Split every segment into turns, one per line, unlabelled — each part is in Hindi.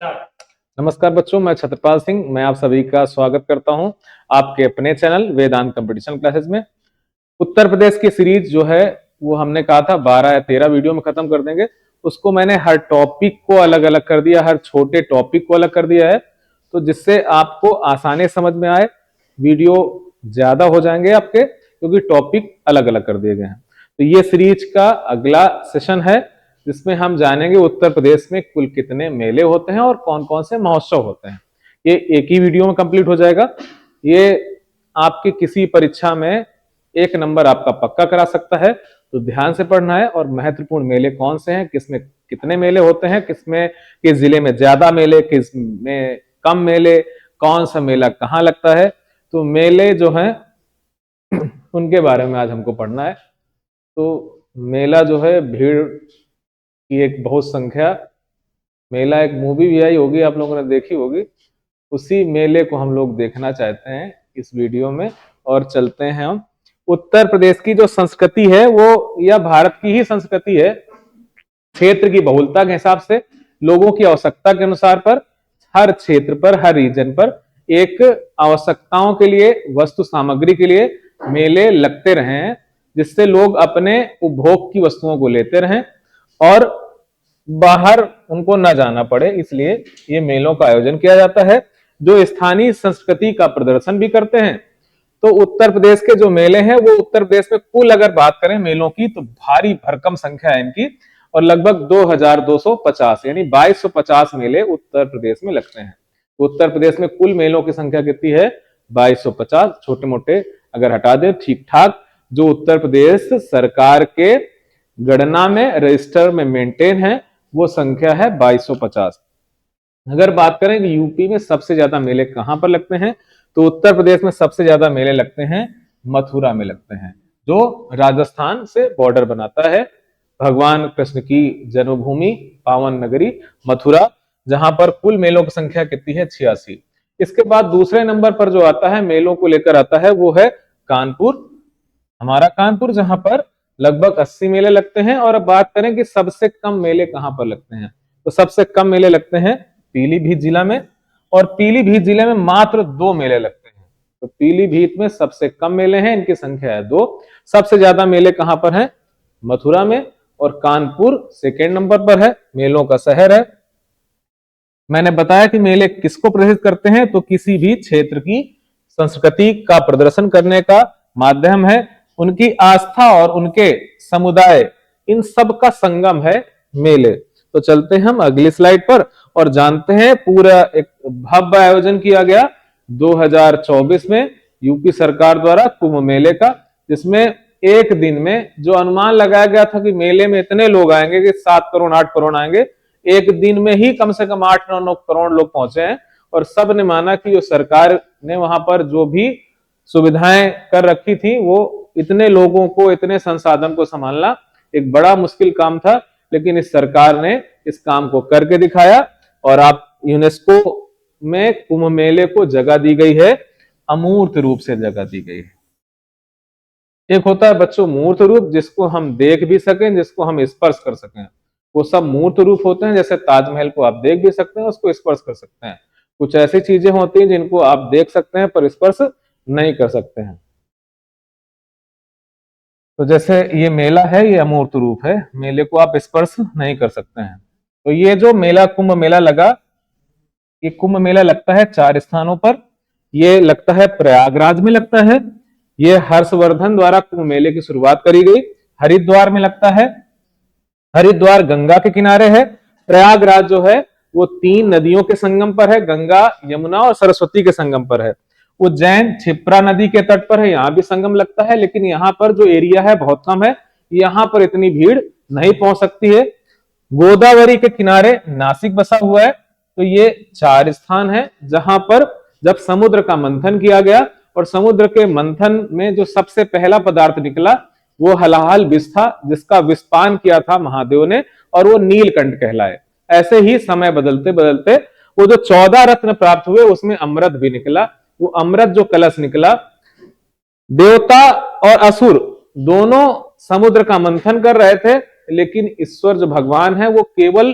नमस्कार बच्चों, मैं छत्रपाल सिंह। मैं आप सभी का स्वागत करता हूं आपके अपने चैनल वेदांत कंपटीशन क्लासेस में। उत्तर प्रदेश की सीरीज जो है वो हमने कहा था 12 या 13 वीडियो में खत्म कर देंगे। उसको मैंने हर टॉपिक को अलग अलग कर दिया, हर छोटे टॉपिक को अलग कर दिया है, तो जिससे आपको आसानी समझ में आए। वीडियो ज्यादा हो जाएंगे आपके, क्योंकि टॉपिक अलग अलग कर दिए गए हैं। तो ये सीरीज का अगला सेशन है, जिसमें हम जानेंगे उत्तर प्रदेश में कुल कितने मेले होते हैं और कौन कौन से महोत्सव होते हैं। ये एक ही वीडियो में कंप्लीट हो जाएगा। ये आपकी किसी परीक्षा में 1 नंबर आपका पक्का करा सकता है, तो ध्यान से पढ़ना है। और महत्वपूर्ण मेले कौन से हैं, किसमें कितने मेले होते हैं, किसमें किस जिले में ज्यादा मेले, किस में कम मेले, कौन सा मेला कहाँ लगता है, तो मेले जो हैं उनके बारे में आज हमको पढ़ना है। तो मेला जो है, भीड़ की एक बहुत संख्या। मेला एक मूवी भी आई होगी, आप लोगों ने देखी होगी। उसी मेले को हम लोग देखना चाहते हैं इस वीडियो में। और चलते हैं हम। उत्तर प्रदेश की जो संस्कृति है वो, या भारत की ही संस्कृति है, क्षेत्र की बहुलता के हिसाब से, लोगों की आवश्यकता के अनुसार पर, हर क्षेत्र पर, हर रीजन पर एक आवश्यकताओं के लिए, वस्तु सामग्री के लिए मेले लगते रहे हैं, जिससे लोग अपने उपभोग की वस्तुओं को लेते रहें और बाहर उनको न जाना पड़े। इसलिए ये मेलों का आयोजन किया जाता है, जो स्थानीय संस्कृति का प्रदर्शन भी करते हैं। तो उत्तर प्रदेश के जो मेले हैं वो, उत्तर प्रदेश में कुल अगर बात करें मेलों की, तो भारी भरकम संख्या है इनकी, और लगभग 2250 यानी 2250 मेले उत्तर प्रदेश में लगते हैं। उत्तर प्रदेश में कुल मेलों की संख्या कितनी है? 2250। छोटे मोटे अगर हटा दें, ठीक ठाक जो उत्तर प्रदेश सरकार के गणना में, रजिस्टर में मेंटेन है, वो संख्या है 2250। अगर बात करें कि यूपी में सबसे ज्यादा मेले कहां पर लगते हैं, तो उत्तर प्रदेश में सबसे ज्यादा मेले लगते हैं मथुरा में लगते हैं, जो राजस्थान से बॉर्डर बनाता है। भगवान कृष्ण की जन्मभूमि, पावन नगरी मथुरा, जहां पर कुल मेलों की संख्या कितनी है? 86। इसके बाद दूसरे नंबर पर जो आता है, मेलों को लेकर आता है, वो है कानपुर। हमारा कानपुर, जहां पर लगभग 80 मेले लगते हैं। और अब बात करें कि सबसे कम मेले कहां पर लगते हैं, तो सबसे कम मेले लगते हैं पीलीभीत जिला में। और पीलीभीत जिले में मात्र 2 मेले लगते हैं। तो पीलीभीत में सबसे कम मेले हैं, इनकी संख्या है 2। सबसे ज्यादा मेले कहां पर हैं? मथुरा में। और कानपुर सेकेंड नंबर पर है, मेलों का शहर है। मैंने बताया कि मेले किसको प्रदर्शित करते हैं, तो किसी भी क्षेत्र की संस्कृति का प्रदर्शन करने का माध्यम है। उनकी आस्था और उनके समुदाय, इन सब का संगम है मेले। तो चलते हैं हम अगली स्लाइड पर और जानते हैं। पूरा एक भव्य आयोजन किया गया 2024 में यूपी सरकार द्वारा कुंभ मेले का, जिसमें एक दिन में जो अनुमान लगाया गया था कि मेले में इतने लोग आएंगे कि 7 करोड़ 8 करोड़ आएंगे, एक दिन में ही कम से कम 8-9 करोड़ लोग पहुंचे हैं। और सब ने माना कि जो सरकार ने वहां पर जो भी सुविधाएं कर रखी थी, वो इतने लोगों को, इतने संसाधन को संभालना एक बड़ा मुश्किल काम था। लेकिन इस सरकार ने इस काम को करके दिखाया। और आप यूनेस्को में कुंभ मेले को जगह दी गई है, अमूर्त रूप से जगह दी गई है। एक होता है बच्चों मूर्त रूप, जिसको हम देख भी सकें, जिसको हम स्पर्श कर सकें, वो सब मूर्त रूप होते हैं। जैसे ताजमहल को आप देख भी सकते हैं, उसको स्पर्श कर सकते हैं। कुछ ऐसी चीजें होती हैं जिनको आप देख सकते हैं पर स्पर्श नहीं कर सकते हैं। तो जैसे ये मेला है, ये अमूर्त रूप है, मेले को आप स्पर्श नहीं कर सकते हैं। तो ये जो मेला, कुंभ मेला लगा, ये कुंभ मेला लगता है 4 स्थानों पर। ये लगता है प्रयागराज में लगता है। ये हर्षवर्धन द्वारा कुंभ मेले की शुरुआत करी गई। हरिद्वार में लगता है। हरिद्वार गंगा के किनारे है। प्रयागराज जो है वो 3 नदियों के संगम पर है, गंगा, यमुना और सरस्वती के संगम पर है। उज्जैन क्षिप्रा नदी के तट पर है, यहाँ भी संगम लगता है। लेकिन यहाँ पर जो एरिया है बहुत कम है, यहाँ पर इतनी भीड़ नहीं पहुंच सकती है। गोदावरी के किनारे नासिक बसा हुआ है। तो ये 4 स्थान है जहां पर जब समुद्र का मंथन किया गया, और समुद्र के मंथन में जो सबसे पहला पदार्थ निकला वो हलाहल विष था, जिसका विषपान किया था महादेव ने, और वो नीलकंठ कहलाए। ऐसे ही समय बदलते बदलते वो जो 14 रत्न प्राप्त हुए, उसमें अमृत भी निकला। वो अमृत जो कलश निकला, देवता और असुर दोनों समुद्र का मंथन कर रहे थे, लेकिन ईश्वर जो भगवान है वो केवल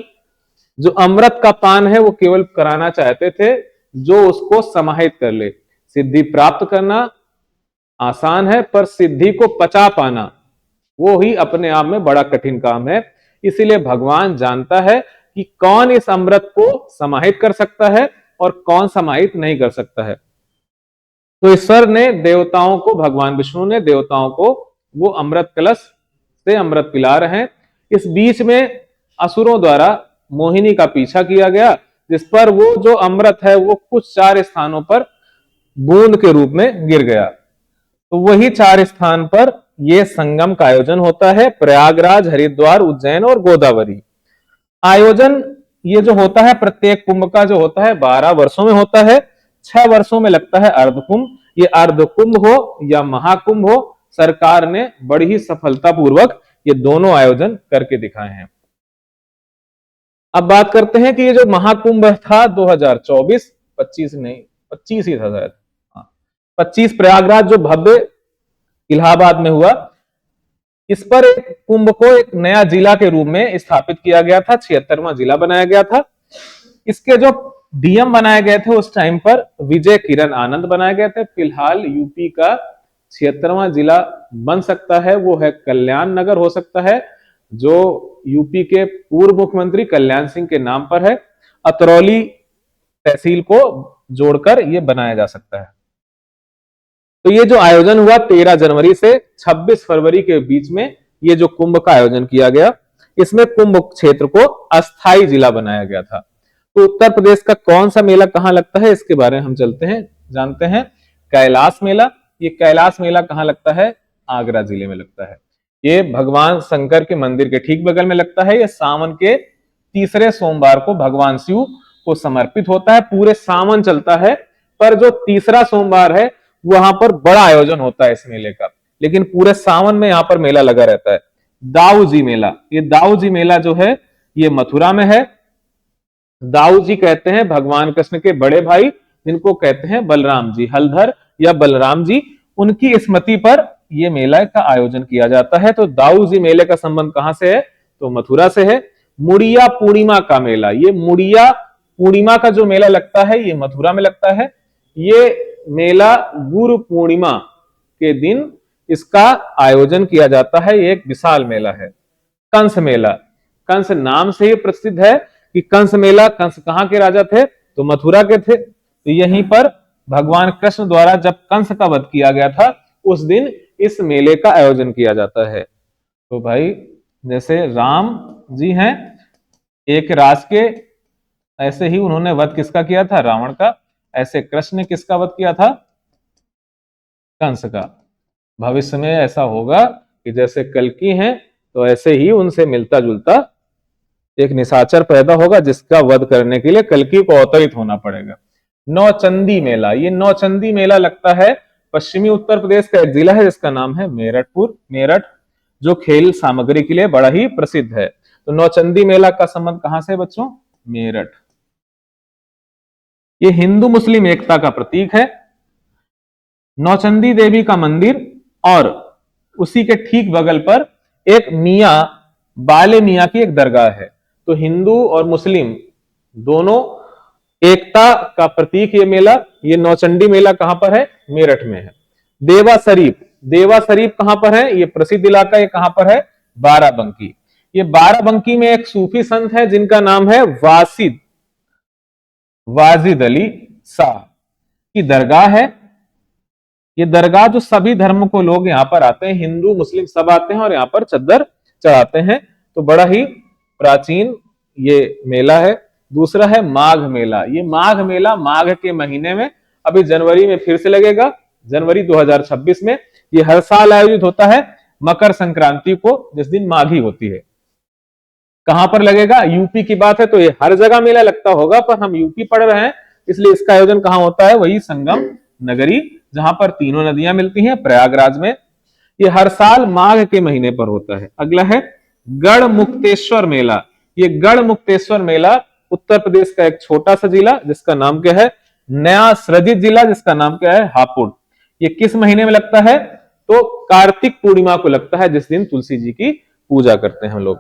जो अमृत का पान है वो केवल कराना चाहते थे जो उसको समाहित कर ले। सिद्धि प्राप्त करना आसान है, पर सिद्धि को पचा पाना वो ही अपने आप में बड़ा कठिन काम है। इसीलिए भगवान जानता है कि कौन इस अमृत को समाहित कर सकता है और कौन समाहित नहीं कर सकता है। तो ईश्वर ने देवताओं को, भगवान विष्णु ने देवताओं को वो अमृत कलश से अमृत पिला रहे हैं। इस बीच में असुरों द्वारा मोहिनी का पीछा किया गया, जिस पर वो जो अमृत है वो कुछ 4 स्थानों पर बूंद के रूप में गिर गया। तो वही 4 स्थान पर ये संगम का आयोजन होता है, प्रयागराज, हरिद्वार, उज्जैन और गोदावरी। आयोजन ये जो होता है प्रत्येक कुंभ का जो होता है 12 वर्षों में होता है। 6 वर्षों में लगता है अर्धकुंभ। ये अर्धकुंभ हो या महाकुंभ हो, सरकार ने बड़ी ही सफलतापूर्वक ये दोनों आयोजन करके दिखाए हैं। अब बात करते हैं कि ये जो महाकुंभ था 2024, 25 नहीं 25 ही था शायद, 25 प्रयागराज जो भव्य इलाहाबाद में हुआ, इस पर एक कुंभ को एक नया जिला के रूप में स्थापित किया गया था। 76वां जिला बनाया गया था। इसके जो डीएम बनाए गए थे उस टाइम पर विजय किरण आनंद बनाए गए थे। फिलहाल यूपी का 76वां जिला बन सकता है वो है कल्याण नगर हो सकता है, जो यूपी के पूर्व मुख्यमंत्री कल्याण सिंह के नाम पर है। अतरौली तहसील को जोड़कर यह बनाया जा सकता है। तो ये जो आयोजन हुआ 13 जनवरी से 26 फरवरी के बीच में ये जो कुंभ का आयोजन किया गया, इसमें कुंभ क्षेत्र को अस्थाई जिला बनाया गया था। तो उत्तर प्रदेश का कौन सा मेला कहां लगता है इसके बारे में हम चलते हैं, जानते हैं। कैलाश मेला, ये कैलाश मेला कहां लगता है? आगरा जिले में लगता है। ये भगवान शंकर के मंदिर के ठीक बगल में लगता है। ये सावन के तीसरे सोमवार को भगवान शिव को समर्पित होता है। पूरे सावन चलता है, पर जो तीसरा सोमवार है वहां पर बड़ा आयोजन होता है इस मेले का। लेकिन पूरे सावन में यहाँ पर मेला लगा रहता है। दाऊ जी मेला, ये दाऊ जी मेला जो है ये मथुरा में है। दाऊ जी कहते हैं भगवान कृष्ण के बड़े भाई, जिनको कहते हैं बलराम जी, हलधर या बलराम जी, उनकी स्मृति पर यह मेला का आयोजन किया जाता है। तो दाऊ जी मेले का संबंध कहां से है? तो मथुरा से है। मुड़िया पूर्णिमा का मेला, ये मुड़िया पूर्णिमा का जो मेला लगता है ये मथुरा में लगता है। ये मेला गुरु पूर्णिमा के दिन इसका आयोजन किया जाता है। ये एक विशाल मेला है। कंस मेला, कंस नाम से ही प्रसिद्ध है कि कंस मेला, कंस कहां के राजा थे? तो मथुरा के थे। तो यहीं पर भगवान कृष्ण द्वारा जब कंस का वध किया गया था उस दिन इस मेले का आयोजन किया जाता है। तो भाई जैसे राम जी हैं एक राज के, ऐसे ही उन्होंने वध किसका किया था? रावण का। ऐसे कृष्ण ने किसका वध किया था? कंस का। भविष्य में ऐसा होगा कि जैसे कल्कि हैं तो ऐसे ही उनसे मिलता जुलता एक निशाचर पैदा होगा जिसका वध करने के लिए कल्कि को अवतरित होना पड़ेगा। नौचंदी मेला, ये नौचंदी मेला लगता है पश्चिमी उत्तर प्रदेश का एक जिला है जिसका नाम है मेरठपुर, मेरठ, जो खेल सामग्री के लिए बड़ा ही प्रसिद्ध है। तो नौचंदी मेला का संबंध कहां से बच्चों? मेरठ। ये हिंदू मुस्लिम एकता का प्रतीक है। नौचंदी देवी का मंदिर और उसी के ठीक बगल पर एक मियां बाले मियां की एक दरगाह है। तो हिंदू और मुस्लिम दोनों एकता का प्रतीक ये मेला। ये नौचंदी मेला कहां पर है? मेरठ में है। देवा शरीफ, देवा शरीफ कहां पर है? ये प्रसिद्ध इलाका, ये कहां पर है? बाराबंकी। ये बाराबंकी में एक सूफी संत है जिनका नाम है वाजिद अली शाह की दरगाह है। ये दरगाह जो सभी धर्म को लोग यहाँ पर आते हैं, हिंदू मुस्लिम सब आते हैं और यहाँ पर चद्दर चढ़ाते हैं। तो बड़ा ही प्राचीन ये मेला है। दूसरा है माघ मेला। ये माघ मेला माघ के महीने में, अभी जनवरी में फिर से लगेगा, जनवरी 2026 में। ये हर साल आयोजित होता है मकर संक्रांति को, जिस दिन माघी होती है। कहां पर लगेगा? यूपी की बात है तो ये हर जगह मेला लगता होगा, पर हम यूपी पढ़ रहे हैं इसलिए इसका आयोजन कहां होता है? वही संगम नगरी, जहां पर तीनों नदियां मिलती हैं, प्रयागराज में। ये हर साल माघ के महीने पर होता है। अगला है गढ़ मुक्तेश्वर मेला। ये गढ़ मुक्तेश्वर मेला उत्तर प्रदेश का एक छोटा सा जिला जिसका नाम क्या है? नया सृजित जिला जिसका नाम क्या है? हापुड़। ये किस महीने में लगता है? तो कार्तिक पूर्णिमा को लगता है, जिस दिन तुलसी जी की पूजा करते हैं हम लोग।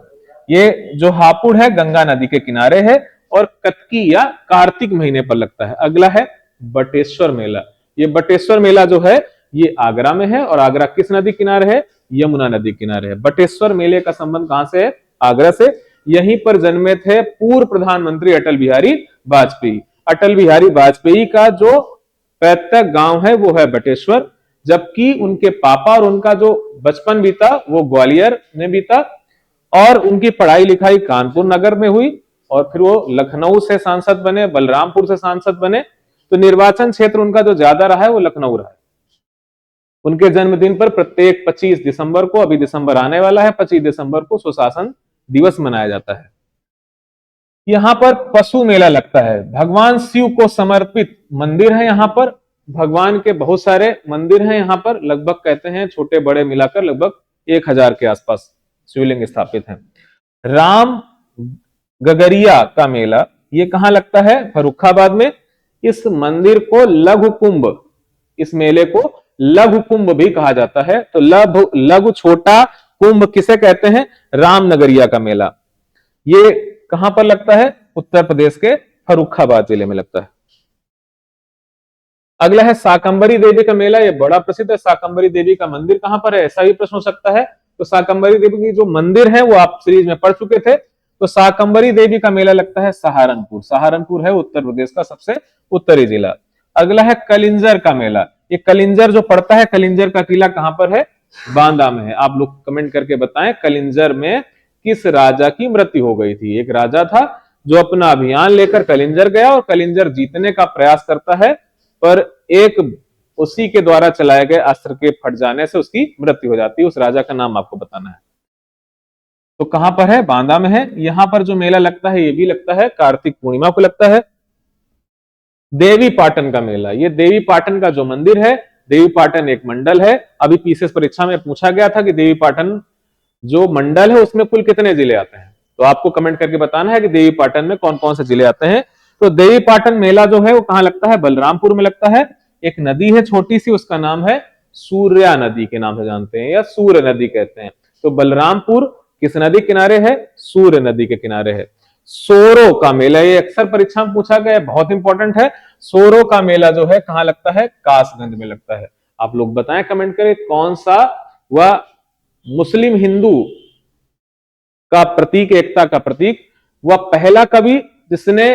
ये जो हापुड़ है गंगा नदी के किनारे है। और कत्की या कार्तिक महीने पर लगता है। अगला है बटेश्वर मेला। ये बटेश्वर मेला जो है ये आगरा में है, और आगरा किस नदी किनारे है? यमुना नदी किनारे है। बटेश्वर मेले का संबंध कहां से है? आगरा से। यहीं पर जन्मे थे पूर्व प्रधानमंत्री अटल बिहारी वाजपेयी। अटल बिहारी वाजपेयी का जो पैतृक गांव है वो है बटेश्वर, जबकि उनके पापा और उनका जो बचपन बीता वो ग्वालियर में बीता, और उनकी पढ़ाई लिखाई कानपुर नगर में हुई, और फिर वो लखनऊ से सांसद बने, बलरामपुर से सांसद बने। तो निर्वाचन क्षेत्र उनका जो ज्यादा रहा है वो लखनऊ रहा है। उनके जन्मदिन पर प्रत्येक 25 दिसंबर को, अभी दिसंबर आने वाला है, 25 दिसंबर को सुशासन दिवस मनाया जाता है। यहाँ पर पशु मेला लगता है। भगवान शिव को समर्पित मंदिर है यहाँ पर। भगवान के बहुत सारे मंदिर हैं यहाँ पर, लगभग कहते हैं छोटे बड़े मिलाकर लगभग 1000 के आसपास शिवलिंग स्थापित हैं। राम गगरिया का मेला ये कहां लगता है? फर्रुखाबाद में। इस मंदिर को लघु कुंभ, इस मेले को लघु कुंभ भी कहा जाता है। तो लघु छोटा कुंभ किसे कहते हैं? रामनगरिया का मेला। ये कहां पर लगता है? उत्तर प्रदेश के फर्रुखाबाद जिले में लगता है। अगला है शाकंभरी देवी का मेला। ये बड़ा प्रसिद्ध है। शाकंभरी देवी का मंदिर कहां पर है? ऐसा भी प्रश्न हो सकता है। तो शाकंभरी देवी की जो मंदिर है वो आप सीरीज में पढ़ चुके थे। तो शाकंभरी देवी का मेला लगता है सहारनपुर। सहारनपुर है उत्तर प्रदेश का सबसे उत्तरी जिला। अगला है कलिंजर का मेला। ये कलिंजर जो पड़ता है, कलिंजर का किला कहां पर है? बांदा में है। आप लोग कमेंट करके बताएं कलिंजर में किस राजा की मृत्यु हो गई थी? एक राजा था जो अपना अभियान लेकर कलिंजर गया और कलिंजर जीतने का प्रयास करता है, पर एक उसी के द्वारा चलाए गए अस्त्र के फट जाने से उसकी मृत्यु हो जाती है। उस राजा का नाम आपको बताना है। तो कहां पर है? बांदा में है। यहां पर जो मेला लगता है ये भी लगता है कार्तिक पूर्णिमा को लगता है। देवी पाटन का मेला। ये देवी पाटन का जो मंदिर है, देवी पाटन एक मंडल है। अभी पीसीएस परीक्षा में पूछा गया था कि देवी पाटन जो मंडल है उसमें कुल कितने जिले आते हैं, तो आपको कमेंट करके बताना है कि देवी पाटन में कौन कौन से जिले आते हैं। तो देवी पाटन मेला जो है वो कहां लगता है? बलरामपुर में लगता है। एक नदी है छोटी सी, उसका नाम है सूर्या नदी के नाम से जानते हैं, या सूर्य नदी कहते हैं। तो बलरामपुर किस नदी किनारे है? सूर्य नदी के किनारे है। सोरो का मेला, ये अक्सर परीक्षा में पूछा गया है, बहुत इंपॉर्टेंट है। सोरो का मेला जो है कहां लगता है? कासगंज में लगता है। आप लोग बताएं कमेंट करें कौन सा वह मुस्लिम हिंदू का प्रतीक, एकता का प्रतीक, वह पहला कवि जिसने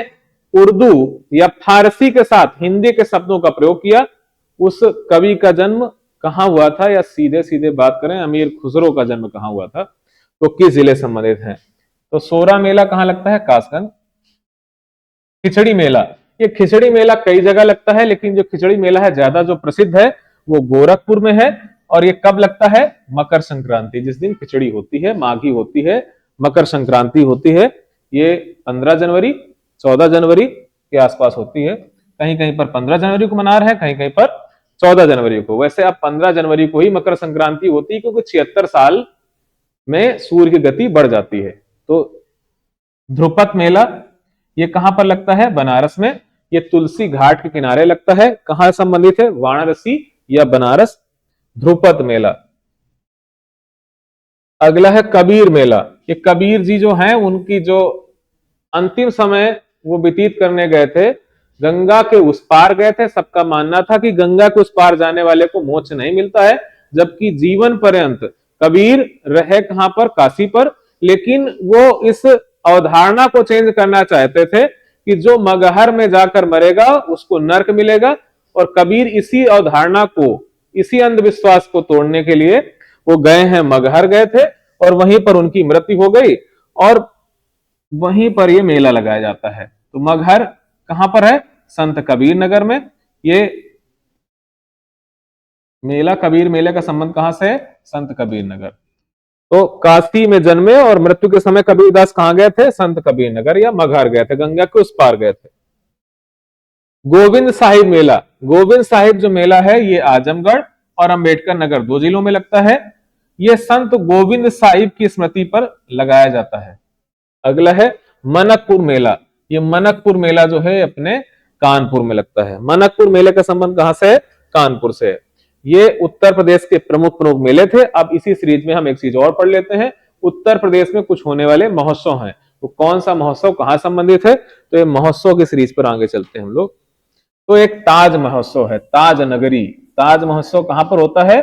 उर्दू या फारसी के साथ हिंदी के शब्दों का प्रयोग किया, उस कवि का जन्म कहां हुआ था? या सीधे सीधे बात करें अमीर खुसरो का जन्म कहां हुआ था, तो किस जिले संबंधित है? तो सोरा मेला कहां लगता है? कासगंज। खिचड़ी मेला, ये खिचड़ी मेला कई जगह लगता है, लेकिन जो खिचड़ी मेला है ज्यादा जो प्रसिद्ध है वो गोरखपुर में है। और ये कब लगता है? मकर संक्रांति, जिस दिन खिचड़ी होती है, माघी होती है, मकर संक्रांति होती है। ये 15 जनवरी 14 जनवरी के आसपास होती है। कहीं कहीं पर 15 जनवरी को मना रहे हैं, कहीं कहीं पर 14 जनवरी को। वैसे अब 15 जनवरी को ही मकर संक्रांति होती है, क्योंकि 76 साल में सूर्य की गति बढ़ जाती है। तो ध्रुपद मेला ये कहां पर लगता है? बनारस में। ये तुलसी घाट के किनारे लगता है। कहां संबंधित है? वाराणसी या बनारस। ध्रुपद मेला। अगला है कबीर मेला। ये कबीर जी जो हैं उनकी जो अंतिम समय वो व्यतीत करने गए थे, गंगा के उस पार गए थे। सबका मानना था कि गंगा के उस पार जाने वाले को मोक्ष नहीं मिलता है, जबकि जीवन पर्यंत कबीर रहे कहां पर? काशी पर। लेकिन वो इस अवधारणा को चेंज करना चाहते थे कि जो मगहर में जाकर मरेगा उसको नर्क मिलेगा, और कबीर इसी अवधारणा को, इसी अंधविश्वास को तोड़ने के लिए वो गए हैं, मगहर गए थे, और वहीं पर उनकी मृत्यु हो गई, और वहीं पर ये मेला लगाया जाता है। तो मगहर कहां पर है? संत कबीर नगर में। ये मेला, कबीर मेले का संबंध कहां से है? संत कबीर नगर। तो काशी में जन्मे और मृत्यु के समय कबीरदास कहां गए थे? संत कबीर नगर या मगहर गए थे, गंगा के उस पार गए थे। गोविंद साहिब मेला। गोविंद साहिब जो मेला है ये आजमगढ़ और अंबेडकर नगर 2 जिलों में लगता है। यह संत गोविंद साहिब की स्मृति पर लगाया जाता है। अगला है मनकपुर मेला। ये मनकपुर मेला जो है अपने कानपुर में लगता है। मनकपुर मेले का संबंध कहां से है? कानपुर से है। ये उत्तर प्रदेश के प्रमुख मेले थे। अब इसी सीरीज में हम एक चीज और पढ़ लेते हैं। उत्तर प्रदेश में कुछ होने वाले महोत्सव हैं। तो कौन सा महोत्सव कहाँ संबंधित है, तो ये महोत्सव की सीरीज पर आगे चलते हैं हम लोग। तो एक ताज महोत्सव है, ताज नगरी। ताज महोत्सव कहां पर होता है,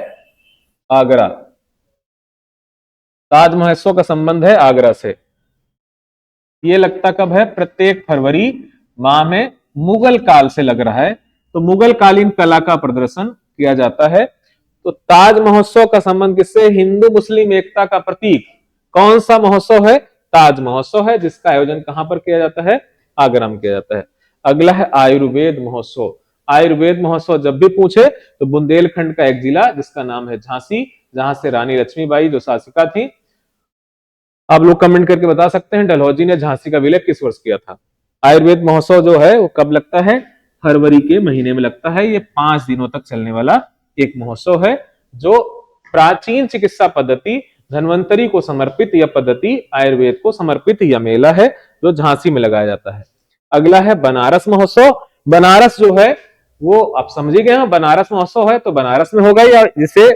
आगरा। ताज महोत्सव का संबंध है आगरा से। ये लगता कब है, प्रत्येक फरवरी माह में मुगल काल से लग रहा है। तो मुगल कालीन कला का प्रदर्शन किया जाता है। तो ताज महोत्सव का संबंध किससे, हिंदू मुस्लिम एकता का प्रतीक कौन सा महोत्सव है, ताज महोत्सव है, जिसका आयोजन कहां पर किया जाता है, आगरा में किया जाता है। अगला है आयुर्वेद महोत्सव। आयुर्वेद महोत्सव जब भी पूछे तो बुंदेलखंड का एक जिला जिसका नाम है झांसी, जहां से रानी लक्ष्मीबाई जो शासिका थी, आप लोग कमेंट करके बता सकते हैं डलहौजी ने झांसी का विलय किस वर्ष किया था। आयुर्वेद महोत्सव जो है वो कब लगता है, फरवरी के महीने में लगता है। ये 5 दिनों तक चलने वाला एक महोत्सव है, जो प्राचीन चिकित्सा पद्धति धन्वंतरी को समर्पित यह पद्धति आयुर्वेद को समर्पित यह मेला है, जो झांसी में लगाया जाता है। अगला है बनारस महोत्सव। बनारस जो है वो आप समझ गए हैं, बनारस महोत्सव है तो बनारस में होगा ही, जिसे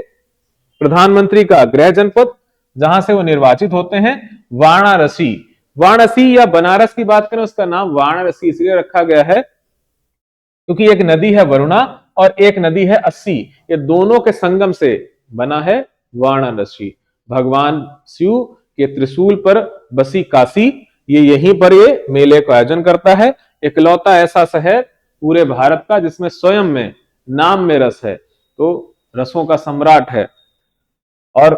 प्रधानमंत्री का गृह जनपद जहां से वो निर्वाचित होते हैं, वाराणसी। वाराणसी या बनारस की बात करें, उसका नाम वाराणसी इसलिए रखा गया है क्योंकि एक नदी है वरुणा और एक नदी है अस्सी, ये दोनों के संगम से बना है वाराणसी। भगवान शिव के त्रिशूल पर बसी काशी, ये यहीं पर ये मेले का आयोजन करता है। इकलौता ऐसा शहर पूरे भारत का जिसमें स्वयं में नाम में रस है, तो रसों का सम्राट है। और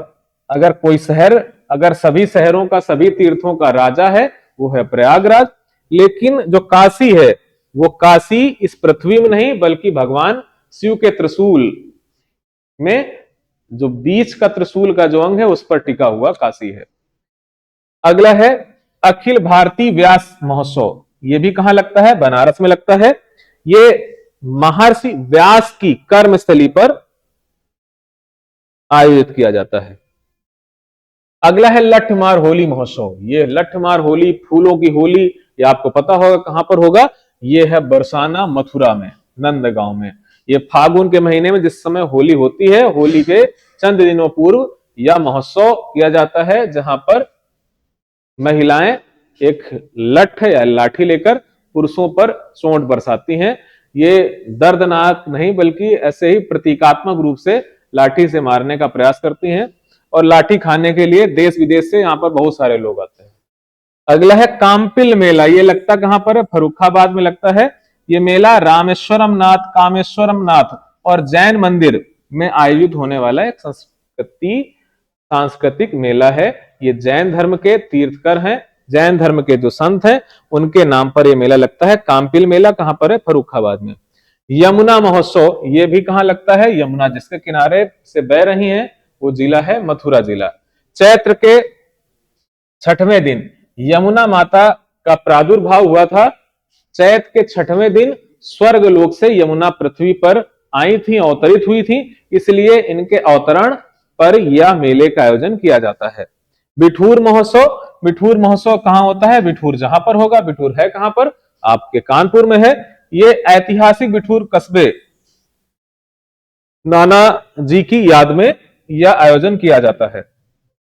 अगर कोई शहर, अगर सभी शहरों का सभी तीर्थों का राजा है, वो है प्रयागराज। लेकिन जो काशी है वो काशी इस पृथ्वी में नहीं बल्कि भगवान शिव के त्रिशूल में जो बीच का त्रिशूल का जो अंग है उस पर टिका हुआ काशी है। अगला है अखिल भारतीय व्यास महोत्सव। ये भी कहां लगता है, बनारस में लगता है। ये महर्षि व्यास की कर्मस्थली पर आयोजित किया जाता है। अगला है लठमार होली महोत्सव। ये लठमार होली, फूलों की होली, ये आपको पता होगा कहां पर होगा, ये है बरसाना मथुरा में, नंदगांव में। ये फागुन के महीने में जिस समय होली होती है, होली के चंद दिनों पूर्व यह महोत्सव किया जाता है, जहां पर महिलाएं एक लठ या लाठी लेकर पुरुषों पर चोट बरसाती हैं। ये दर्दनाक नहीं बल्कि ऐसे ही प्रतीकात्मक रूप से लाठी से मारने का प्रयास करती हैं, और लाठी खाने के लिए देश विदेश से यहाँ पर बहुत सारे लोग आते हैं। अगला है काम्पिल मेला। ये लगता कहां पर है, फर्रुखाबाद में लगता है। ये मेला रामेश्वरम नाथ, कामेश्वरम नाथ और जैन मंदिर में आयोजित होने वाला एक सांस्कृतिक मेला है। ये जैन धर्म के तीर्थकर हैं, जैन धर्म के जो संत हैं, उनके नाम पर यह मेला लगता है। काम्पिल मेला कहां पर है, फर्रुखाबाद में। यमुना महोत्सव, ये भी कहां लगता है, यमुना जिसके किनारे से बह रही है वो जिला है मथुरा जिला। चैत्र के 6वें दिन यमुना माता का प्रादुर्भाव हुआ था। चैत के 6वें दिन स्वर्ग लोक से यमुना पृथ्वी पर आई थी, अवतरित हुई थी, इसलिए इनके अवतरण पर यह मेले का आयोजन किया जाता है। बिठूर महोत्सव। बिठूर महोत्सव कहां होता है, बिठूर जहां पर होगा, बिठूर है कहां पर, आपके कानपुर में है। ये ऐतिहासिक बिठूर कस्बे नाना जी की याद में यह आयोजन किया जाता है।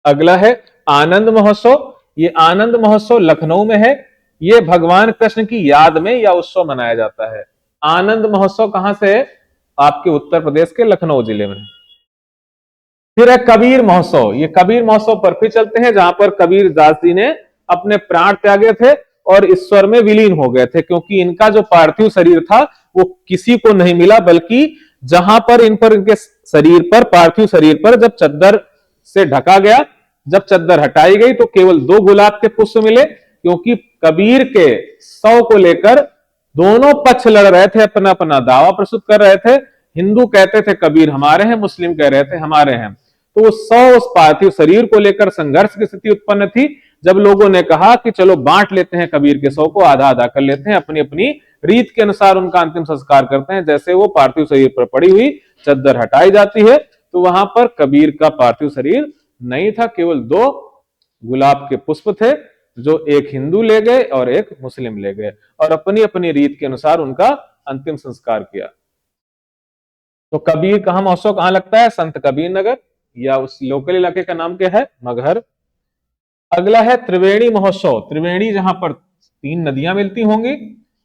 अगला है आनंद महोत्सव। ये आनंद महोत्सव लखनऊ में है। ये भगवान कृष्ण की याद में यह उत्सव मनाया जाता है। आनंद महोत्सव कहां से है, आपके उत्तर प्रदेश के लखनऊ जिले में। फिर है कबीर महोत्सव। ये कबीर महोत्सव पर फिर चलते हैं, जहां पर कबीर दास जी ने अपने प्राण त्यागे थे और ईश्वर में विलीन हो गए थे, क्योंकि इनका जो पार्थिव शरीर था वो किसी को नहीं मिला, बल्कि जहां पर इनके शरीर पर, पार्थिव शरीर पर जब चद्दर से ढका गया, जब चद्दर हटाई गई तो केवल 2 गुलाब के पुष्प मिले, क्योंकि कबीर के 100 को लेकर दोनों पक्ष लड़ रहे थे, अपना अपना दावा प्रस्तुत कर रहे थे। हिंदू कहते थे कबीर हमारे हैं, मुस्लिम कह रहे थे हमारे हैं। तो 100 उस पार्थिव शरीर को लेकर संघर्ष की स्थिति उत्पन्न थी। जब लोगों ने कहा कि चलो बांट लेते हैं कबीर के 100 को, आधा आधा कर लेते हैं, अपनी अपनी रीत के अनुसार उनका अंतिम संस्कार करते हैं। जैसे वो पार्थिव शरीर पर पड़ी हुई चद्दर हटाई जाती है, तो वहां पर कबीर का पार्थिव शरीर नहीं था, केवल 2 गुलाब के पुष्प थे, जो एक हिंदू ले गए और एक मुस्लिम ले गए, और अपनी अपनी रीत के अनुसार उनका अंतिम संस्कार किया। तो कबीर कहां महोत्सव कहां लगता है, संत कबीर नगर, या उस लोकल इलाके का नाम क्या है, मगहर। अगला है त्रिवेणी महोत्सव। त्रिवेणी जहां पर 3 नदियां मिलती होंगी,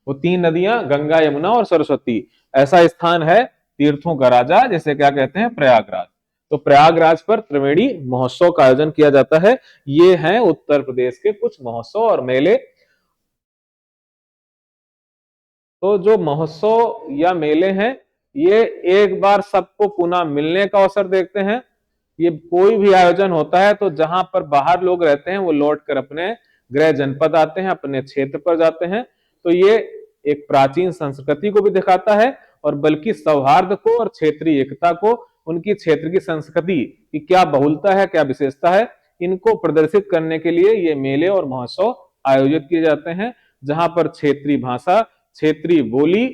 वो 3 नदियां गंगा, यमुना और सरस्वती। ऐसा स्थान है तीर्थों का राजा, जिसे क्या कहते हैं, प्रयागराज। तो प्रयागराज पर त्रिवेणी महोत्सव का आयोजन किया जाता है। ये हैं उत्तर प्रदेश के कुछ महोत्सव और मेले। तो जो महोत्सव या मेले हैं, ये एक बार सबको पुनः मिलने का अवसर देखते हैं। ये कोई भी आयोजन होता है तो जहां पर बाहर लोग रहते हैं वो लौट कर अपने गृह जनपद आते हैं, अपने क्षेत्र पर जाते हैं। तो ये एक प्राचीन संस्कृति को भी दिखाता है, और बल्कि सौहार्द को और क्षेत्रीय एकता को, उनकी क्षेत्र की संस्कृति की क्या बहुलता है, क्या विशेषता है, इनको प्रदर्शित करने के लिए ये मेले और महोत्सव आयोजित किए जाते हैं। जहां पर क्षेत्रीय भाषा, क्षेत्रीय बोली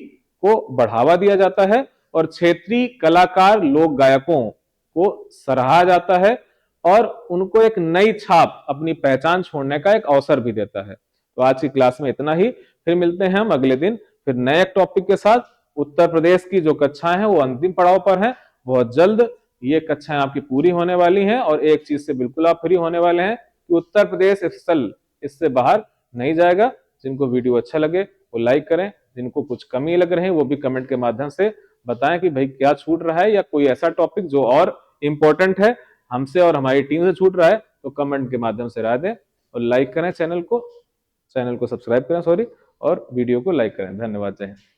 को बढ़ावा दिया जाता है, और क्षेत्रीय कलाकार, लोक गायकों को सराहा जाता है, और उनको एक नई छाप, अपनी पहचान छोड़ने का एक अवसर भी देता है। तो आज की क्लास में इतना ही। फिर मिलते हैं हम अगले दिन फिर नए टॉपिक के साथ। उत्तर प्रदेश की जो कक्षाएं हैं वो अंतिम पड़ाव पर हैं। बहुत जल्द ये कक्षाएं आपकी पूरी होने वाली हैं, और एक चीज से बिल्कुल आप फ्री होने वाले हैं कि उत्तर प्रदेश एक्सेल इससे बाहर नहीं जाएगा। जिनको वीडियो अच्छा लगे वो लाइक करें, जिनको कुछ कमी लग रही है वो भी कमेंट के माध्यम से बताएं कि भाई क्या छूट रहा है, या कोई ऐसा टॉपिक जो और इंपॉर्टेंट है, हमसे और हमारी टीम से छूट रहा है, तो कमेंट के माध्यम से राय दें। और लाइक करें चैनल को सब्सक्राइब करें, सॉरी, और वीडियो को लाइक करें। धन्यवाद। जय हिंद।